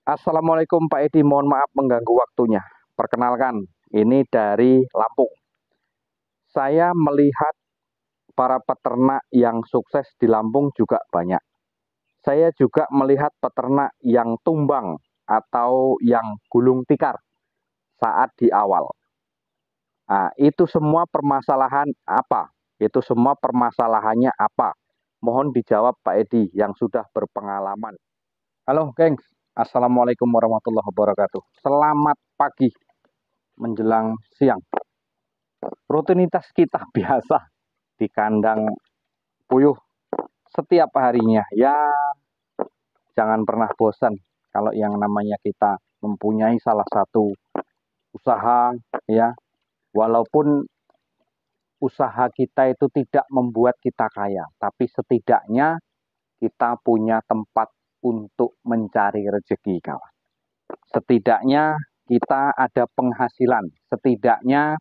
Assalamualaikum Pak Edi, mohon maaf mengganggu waktunya. Perkenalkan, ini dari Lampung. Saya melihat para peternak yang sukses di Lampung juga banyak. Saya juga melihat peternak yang tumbang atau yang gulung tikar saat di awal. Nah, itu semua permasalahan apa? Itu semua permasalahannya apa? Mohon dijawab Pak Edi yang sudah berpengalaman. Halo, gengs. Assalamualaikum warahmatullahi wabarakatuh. Selamat pagi menjelang siang. Rutinitas kita biasa di kandang puyuh setiap harinya. Ya, jangan pernah bosan kalau yang namanya kita mempunyai salah satu usaha, ya. Walaupun usaha kita itu tidak membuat kita kaya, tapi setidaknya kita punya tempat untuk mencari rezeki, kawan. Setidaknya kita ada penghasilan, setidaknya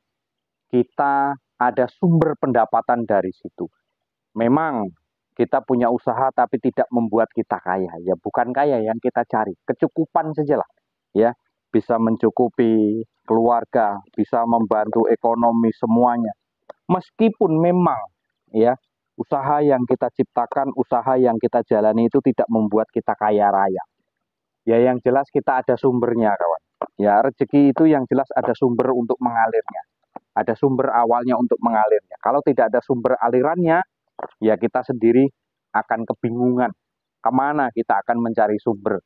kita ada sumber pendapatan dari situ. Memang kita punya usaha tapi tidak membuat kita kaya, ya bukan kaya yang kita cari, kecukupan sajalah, ya, bisa mencukupi keluarga, bisa membantu ekonomi semuanya. Meskipun memang, ya, usaha yang kita ciptakan, usaha yang kita jalani itu tidak membuat kita kaya raya. Ya yang jelas kita ada sumbernya, kawan. Ya, rezeki itu yang jelas ada sumber untuk mengalirnya. Ada sumber awalnya untuk mengalirnya. Kalau tidak ada sumber alirannya, ya kita sendiri akan kebingungan kemana kita akan mencari sumber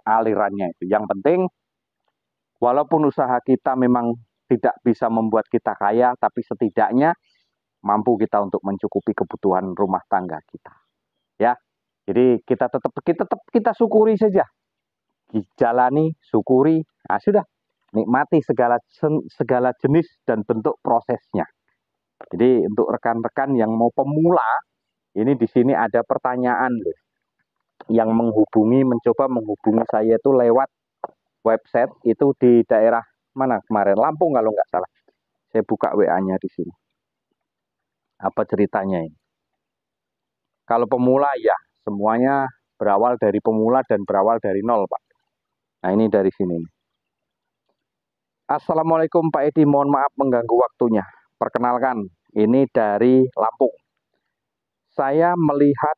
alirannya itu. Yang penting, walaupun usaha kita memang tidak bisa membuat kita kaya, tapi setidaknya mampu kita untuk mencukupi kebutuhan rumah tangga kita. Ya, jadi kita syukuri saja, jalani, syukuri, nah sudah, nikmati segala jenis dan bentuk prosesnya. Jadi untuk rekan-rekan yang mau pemula, ini di sini ada pertanyaan loh, yang mencoba menghubungi saya itu lewat website itu di daerah mana kemarin, Lampung kalau nggak salah. Saya buka WA-nya di sini. Apa ceritanya ini? Kalau pemula ya semuanya berawal dari pemula dan berawal dari nol, Pak. Nah ini dari sini. Assalamualaikum Pak Edi, mohon maaf mengganggu waktunya. Perkenalkan, ini dari Lampung. Saya melihat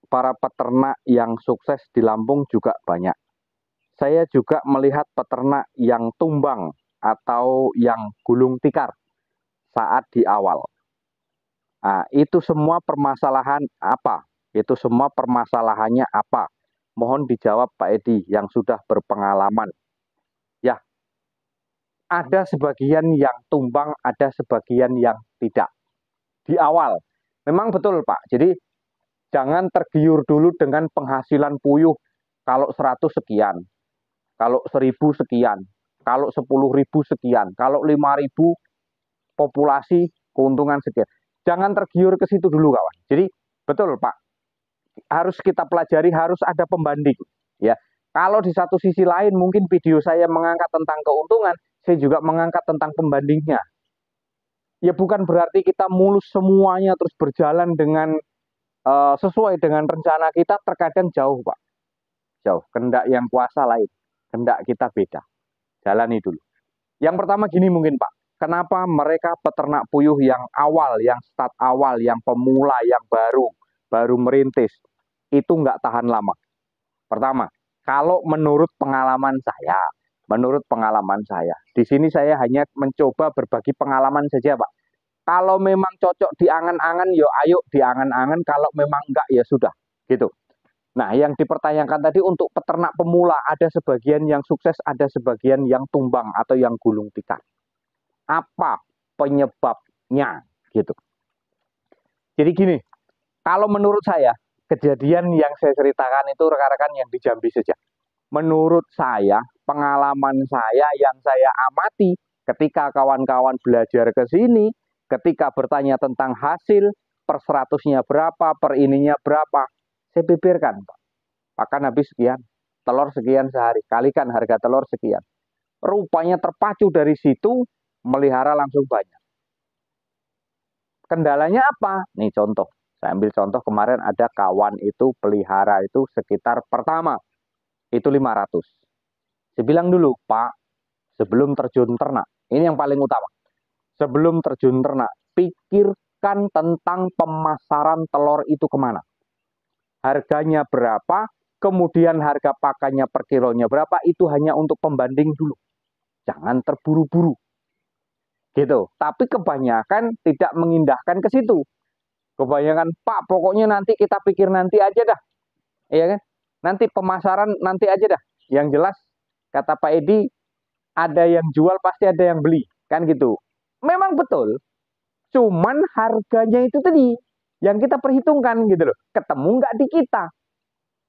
para peternak yang sukses di Lampung juga banyak. Saya juga melihat peternak yang tumbang atau yang gulung tikar saat di awal. Nah, itu semua permasalahan apa? Itu semua permasalahannya apa? Mohon dijawab Pak Edi yang sudah berpengalaman. Ya, ada sebagian yang tumbang, ada sebagian yang tidak. Di awal, memang betul Pak. Jadi jangan tergiur dulu dengan penghasilan puyuh kalau 100 sekian, kalau 1000 sekian, kalau 10.000 sekian, kalau 5.000 populasi keuntungan sekian. Jangan tergiur ke situ dulu kawan. Jadi betul Pak, harus kita pelajari, harus ada pembanding. Ya, kalau di satu sisi lain mungkin video saya mengangkat tentang keuntungan, saya juga mengangkat tentang pembandingnya. Ya bukan berarti kita mulus semuanya terus berjalan dengan sesuai dengan rencana kita, terkadang jauh Pak. Jauh, kehendak yang kuasa lain, kehendak kita beda. Jalani dulu. Yang pertama gini mungkin Pak, kenapa mereka peternak puyuh yang awal, yang start awal, yang pemula, yang baru merintis, itu nggak tahan lama. Pertama, kalau menurut pengalaman saya, di sini saya hanya mencoba berbagi pengalaman saja Pak. Kalau memang cocok di angan-angan, ya ayo di angan-angan. Kalau memang enggak, ya sudah, gitu. Nah, yang dipertanyakan tadi untuk peternak pemula, ada sebagian yang sukses, ada sebagian yang tumbang atau yang gulung tikar. Apa penyebabnya, gitu. Jadi gini, kalau menurut saya, kejadian yang saya ceritakan itu rekan-rekan yang di Jambi saja. Menurut saya, pengalaman saya yang saya amati ketika kawan-kawan belajar ke sini, ketika bertanya tentang hasil, per 100-nya berapa, per ininya berapa, saya bibirkan, Pak. Pakan habis sekian, telur sekian sehari, kalikan harga telur sekian. Rupanya terpacu dari situ, melihara langsung banyak. Kendalanya apa? Nih contoh, saya ambil contoh kemarin ada kawan itu pelihara itu sekitar pertama itu 500. Saya bilang dulu, Pak, sebelum terjun ternak, ini yang paling utama. Sebelum terjun ternak, pikirkan tentang pemasaran telur itu kemana. Harganya berapa, kemudian harga pakannya per kilonya berapa, itu hanya untuk pembanding dulu. Jangan terburu-buru. Gitu. Tapi kebanyakan tidak mengindahkan ke situ. Kebanyakan, Pak, pokoknya nanti kita pikir nanti aja dah. Iya kan? Nanti pemasaran nanti aja dah. Yang jelas, kata Pak Edi, ada yang jual pasti ada yang beli. Kan gitu. Memang betul. Cuman harganya itu tadi yang kita perhitungkan gitu loh. Ketemu nggak di kita.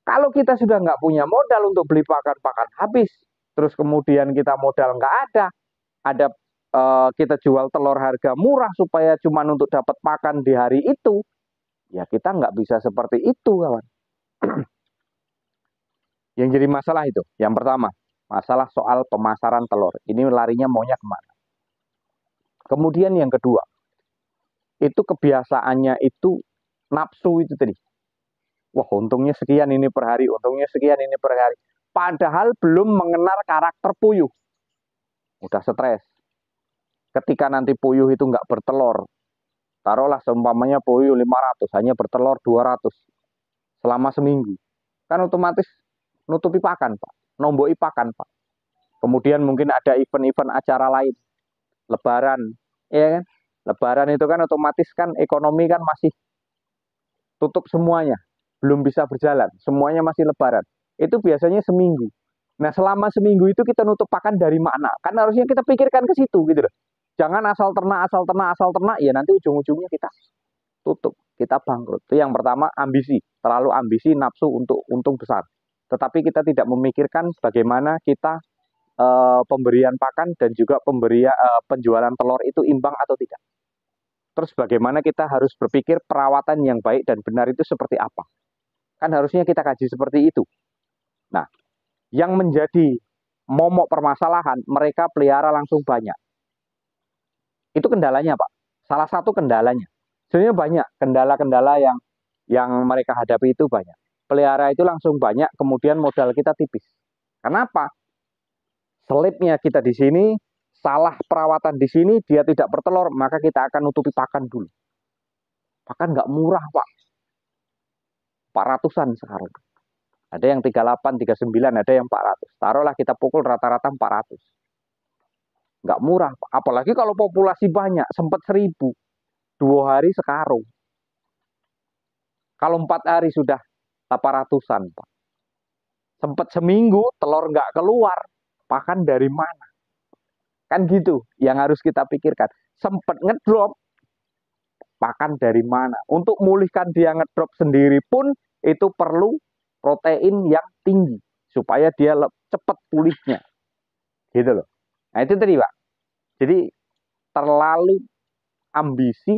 Kalau kita sudah nggak punya modal untuk beli pakan-pakan habis, terus kemudian kita modal nggak ada kita jual telur harga murah supaya cuma untuk dapat pakan di hari itu, ya kita nggak bisa seperti itu, kawan. Yang jadi masalah itu, yang pertama, masalah soal pemasaran telur. Ini larinya maunya kemana? Kemudian yang kedua, itu kebiasaannya itu nafsu itu tadi. Wah, untungnya sekian ini per hari, untungnya sekian ini per hari. Padahal belum mengenal karakter puyuh. Udah stres. Ketika nanti puyuh itu nggak bertelur, taruhlah seumpamanya puyuh 500, hanya bertelur 200 selama seminggu. Kan otomatis nutupi pakan, Pak. Nomboi pakan, Pak. Kemudian mungkin ada event-event acara lain. Lebaran, ya kan? Lebaran itu kan otomatis kan ekonomi kan masih tutup semuanya. Belum bisa berjalan, semuanya masih lebaran. Itu biasanya seminggu. Nah, selama seminggu itu kita nutup pakan dari mana? Kan harusnya kita pikirkan ke situ gitu loh. Jangan asal ternak, asal ternak, asal ternak, ya nanti ujung-ujungnya kita tutup, kita bangkrut. Itu yang pertama, ambisi. Terlalu ambisi, nafsu untuk untung besar. Tetapi kita tidak memikirkan bagaimana kita pemberian pakan dan juga penjualan telur itu imbang atau tidak. Terus bagaimana kita harus berpikir perawatan yang baik dan benar itu seperti apa. Kan harusnya kita kaji seperti itu. Nah, yang menjadi momok permasalahan, mereka pelihara langsung banyak. Itu kendalanya, Pak. Salah satu kendalanya. Sebenarnya banyak kendala-kendala yang mereka hadapi itu banyak. Pelihara itu langsung banyak, kemudian modal kita tipis. Kenapa? Selipnya kita di sini, salah perawatan di sini, dia tidak bertelur, maka kita akan nutupi pakan dulu. Pakan nggak murah, Pak. 400-an sekarang. Ada yang 38, 39, ada yang 400. Taruhlah kita pukul rata-rata 400. Nggak murah, Pak. Apalagi kalau populasi banyak, sempat 1000. 2 hari sekarung. Kalau 4 hari sudah 800-an, Pak. Sempat seminggu, telur nggak keluar. Pakan dari mana? Kan gitu, yang harus kita pikirkan. Sempat ngedrop, pakan dari mana? Untuk mulihkan dia ngedrop sendiri pun, itu perlu protein yang tinggi. Supaya dia cepat pulihnya. Gitu loh. Nah itu tadi, Pak. Jadi terlalu ambisi,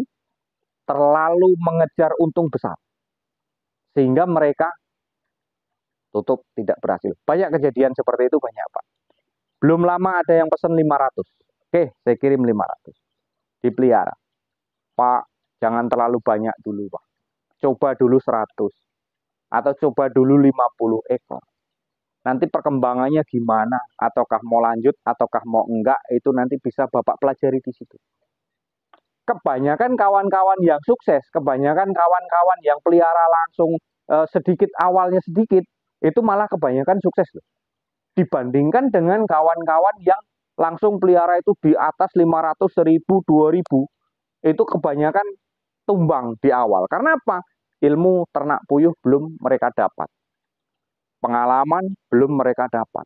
terlalu mengejar untung besar. Sehingga mereka tutup tidak berhasil. Banyak kejadian seperti itu, banyak, Pak. Belum lama ada yang pesan 500. Oke, saya kirim 500. Dipelihara. Pak, jangan terlalu banyak dulu, Pak. Coba dulu 100. Atau coba dulu 50 ekor. Nanti perkembangannya gimana? Ataukah mau lanjut, ataukah mau enggak, itu nanti bisa Bapak pelajari di situ. Kebanyakan kawan-kawan yang sukses, kebanyakan kawan-kawan yang pelihara langsung sedikit, awalnya sedikit, itu malah kebanyakan sukses loh. Dibandingkan dengan kawan-kawan yang langsung pelihara itu di atas 500, 1000, 2000, itu kebanyakan tumbang di awal. Karena apa? Ilmu ternak puyuh belum mereka dapat. Pengalaman belum mereka dapat.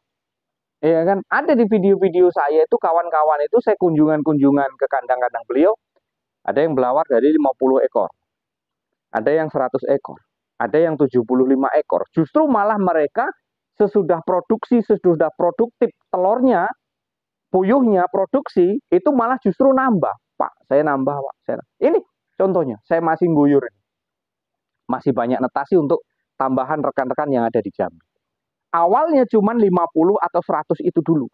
Iya kan? Ada di video-video saya itu kawan-kawan itu saya kunjungan-kunjungan ke kandang-kandang beliau, ada yang belawar dari 50 ekor. Ada yang 100 ekor. Ada yang 75 ekor. Justru malah mereka sesudah produksi, sesudah produktif telurnya, puyuhnya produksi, itu malah justru nambah. Pak, saya nambah, Pak. Ini contohnya, saya masih guyur. Masih banyak netasi untuk tambahan rekan-rekan yang ada di Jambi. Awalnya cuma 50 atau 100 itu dulu.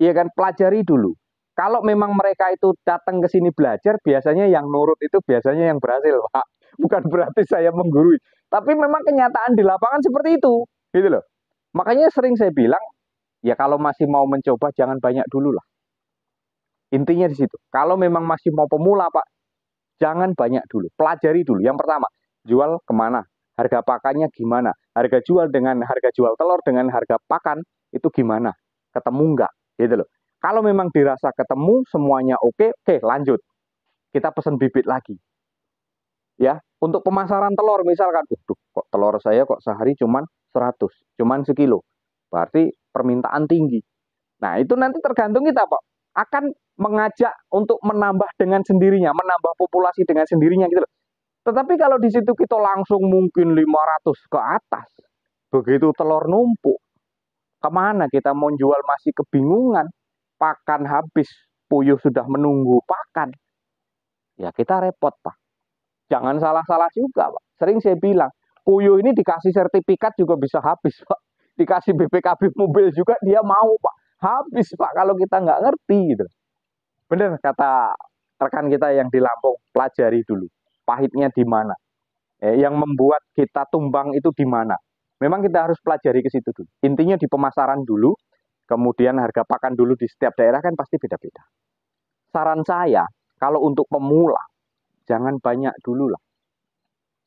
Iya kan, pelajari dulu. Kalau memang mereka itu datang ke sini belajar, biasanya yang nurut itu biasanya yang berhasil, Pak. Bukan berarti saya menggurui. Tapi memang kenyataan di lapangan seperti itu. Gitu loh. Makanya sering saya bilang, ya kalau masih mau mencoba jangan banyak dulu lah. Intinya di situ. Kalau memang masih mau pemula Pak, jangan banyak dulu. Pelajari dulu. Yang pertama, jual kemana? Harga pakannya gimana? Harga jual dengan harga jual telur dengan harga pakan itu gimana? Ketemu nggak? Gitu loh. Kalau memang dirasa ketemu semuanya oke, oke lanjut. Kita pesen bibit lagi. Ya, untuk pemasaran telur misalkan, kok telur saya kok sehari cuman 100, cuman sekilo. Berarti permintaan tinggi. Nah, itu nanti tergantung kita, Pak. Akan mengajak untuk menambah dengan sendirinya, menambah populasi dengan sendirinya gitu loh. Tetapi kalau di situ kita langsung mungkin 500 ke atas, begitu telur numpuk, kemana kita mau jual masih kebingungan, pakan habis, puyuh sudah menunggu pakan, ya kita repot Pak. Jangan salah-salah juga Pak. Sering saya bilang, puyuh ini dikasih sertifikat juga bisa habis Pak. Dikasih BPKB mobil juga dia mau Pak. Habis Pak kalau kita nggak ngerti gitu. Bener kata rekan kita yang di Lampung, pelajari dulu. Pahitnya di mana. Yang membuat kita tumbang itu di mana. Memang kita harus pelajari ke situ dulu. Intinya di pemasaran dulu, kemudian harga pakan dulu di setiap daerah kan pasti beda-beda. Saran saya, kalau untuk pemula, jangan banyak dulu lah.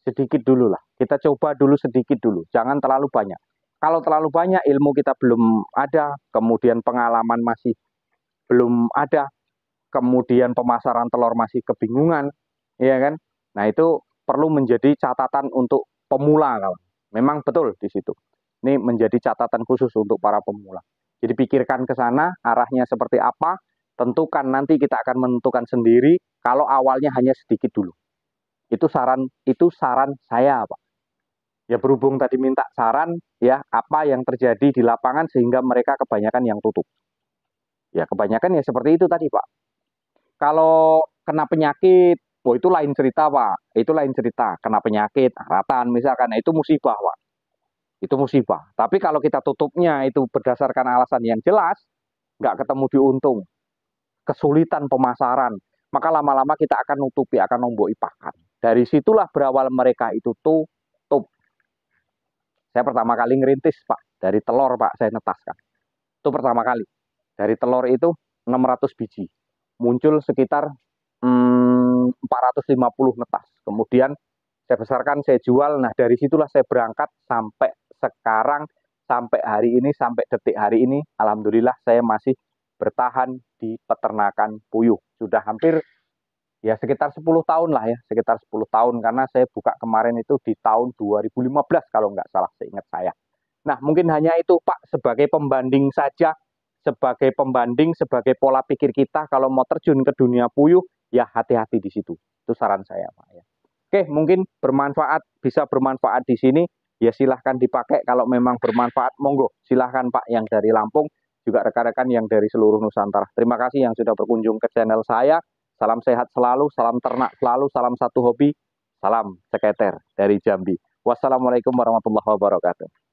Sedikit dulu lah. Kita coba dulu sedikit dulu. Jangan terlalu banyak. Kalau terlalu banyak, ilmu kita belum ada, kemudian pengalaman masih belum ada, kemudian pemasaran telur masih kebingungan, ya kan? Nah itu perlu menjadi catatan untuk pemula, kawan. Memang betul di situ. Ini menjadi catatan khusus untuk para pemula. Jadi pikirkan ke sana, arahnya seperti apa, tentukan nanti kita akan menentukan sendiri. Kalau awalnya hanya sedikit dulu. Itu saran saya, Pak. Ya berhubung tadi minta saran, ya apa yang terjadi di lapangan sehingga mereka kebanyakan yang tutup. Ya kebanyakan ya seperti itu tadi, Pak. Kalau kena penyakit, oh itu lain cerita Pak. Itu lain cerita. Kena penyakit, ratan misalkan, itu musibah Pak. Itu musibah. Tapi kalau kita tutupnya itu berdasarkan alasan yang jelas, nggak ketemu diuntung, kesulitan pemasaran, maka lama-lama kita akan nutupi, akan nomboi pakan. Dari situlah berawal mereka itu tutup. Saya pertama kali ngerintis Pak, dari telur Pak, saya netaskan. Itu pertama kali. Dari telur itu 600 biji. Muncul sekitar 450 netas. Kemudian saya besarkan, saya jual. Nah dari situlah saya berangkat sampai sekarang, sampai hari ini, sampai detik hari ini. Alhamdulillah saya masih bertahan di peternakan puyuh. Sudah hampir ya sekitar 10 tahun lah ya, sekitar 10 tahun. Karena saya buka kemarin itu di tahun 2015 kalau nggak salah, seingat saya. Nah mungkin hanya itu Pak, sebagai pembanding saja, sebagai pola pikir kita kalau mau terjun ke dunia puyuh, ya hati-hati di situ. Itu saran saya Pak ya. Oke, mungkin bermanfaat, bisa bermanfaat di sini, ya silahkan dipakai. Kalau memang bermanfaat, monggo silahkan Pak yang dari Lampung, juga rekan-rekan yang dari seluruh Nusantara. Terima kasih yang sudah berkunjung ke channel saya. Salam sehat selalu, salam ternak selalu, salam satu hobi, salam ceketer dari Jambi. Wassalamualaikum warahmatullahi wabarakatuh.